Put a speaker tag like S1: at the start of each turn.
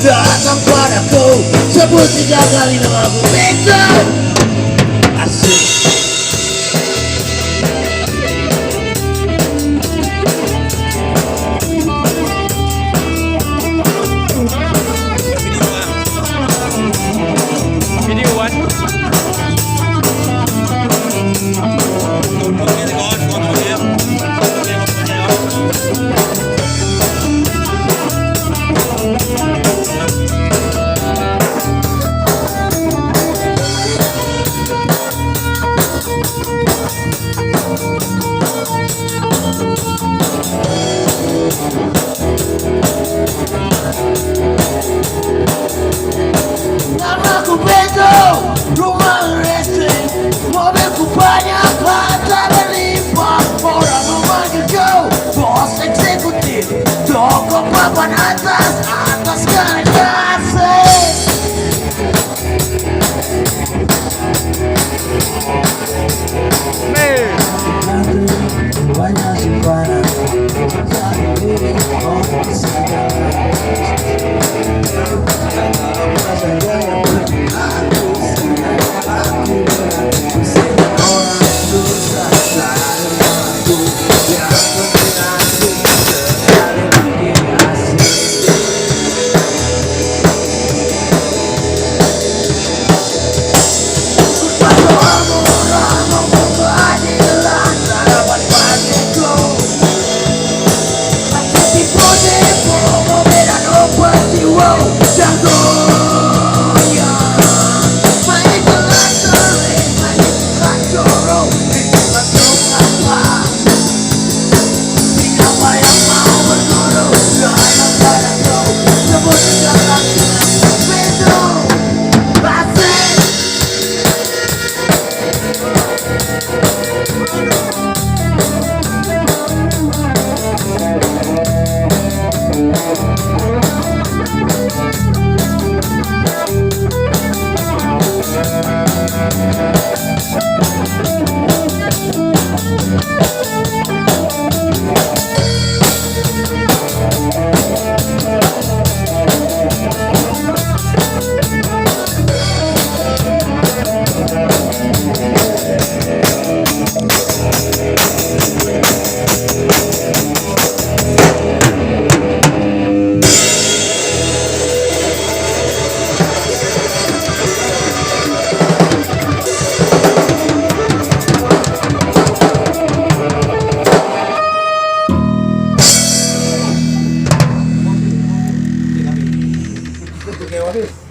S1: datang padaku, sebut 3 kali namaku, Beto. Asik.
S2: Videoan.
S1: Namaku Beto, rumah listrik, mobilku banyak, harta berlimpah. Orang memanggilku bos eksekutif, toko papan atas garasi. Banyak simpanan, satu diri mau disangka. Apa saja yang penting aku senang, aku berhati senang. Orang susah selalu mampu, yang penting aku sekali bikin asik. Berdoamu orang membuka keadilan, harapan bagiku. Tipu-tipu memberikan obat jiwa dan goyang. Mainkan sering, mainkan jorok, mainkan apa? Siapa yang mau bernurut, datang padaku, sebut 3 kali namaku, Beto. Asik. Okay, what is?